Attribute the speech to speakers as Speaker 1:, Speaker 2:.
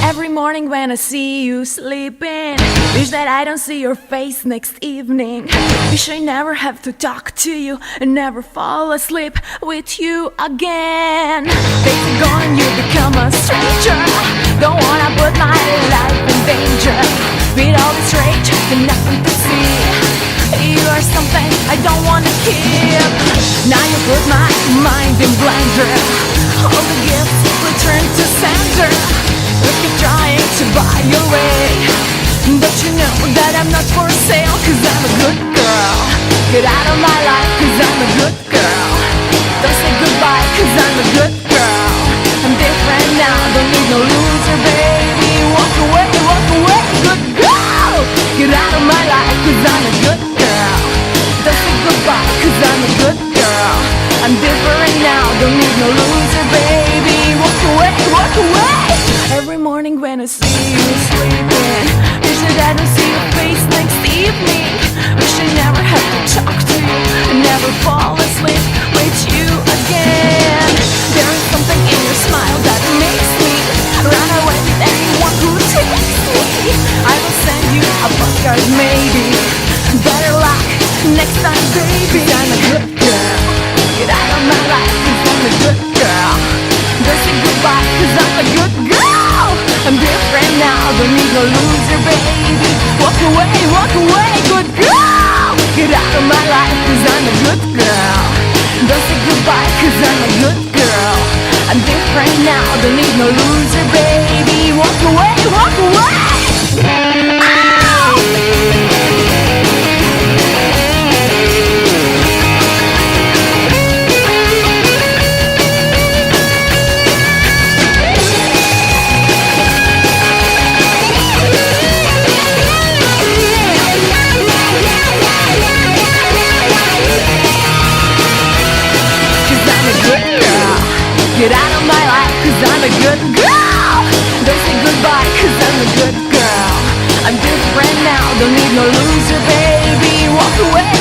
Speaker 1: Every morning when I see you sleeping, wish that I don't see your face next evening. Wish I never have to talk to you and never fall asleep with you again. Baby, gone, you become a stranger. Don't wanna put my life in danger. With all this rage and nothing to see, you are something I don't wanna keep. Now you put my mind in blender. All the gifts return to sender. I keep trying to buy your way. Don't you know that I'm not for sale? Cause I'm a good girl. Get out of my life cause I'm a good girl. Don't say goodbye cause I'm a good girl. I'm different now, don't need no loser, baby. Walk away, good girl. Get out of my life cause I'm a good girl. Don't say goodbye cause I'm a good girl. I'm different now, don't need no loser, baby. Walk away. Every morning when I see you sleeping, wish that I don't see your face next evening. Wish I never have to talk to you and never fall asleep with you again. There is something in your smile that makes me run away with anyone who takes me. I will send you a postcard maybe. Better luck next time, baby. I'm a good girl. Get out of my life cause I'm a good girl. Don't say goodbye cause I'm a good girl. I'm different now, don't need no loser, baby. Walk away, good girl. Get out of my life cause I'm a good girl. Don't say goodbye cause I'm a good girl. I'm different now, don't need no loser, baby. Walk away. Get out of my life cause I'm a good girl. Don't say goodbye cause I'm a good girl. I'm different now, don't need no loser, baby. Walk away.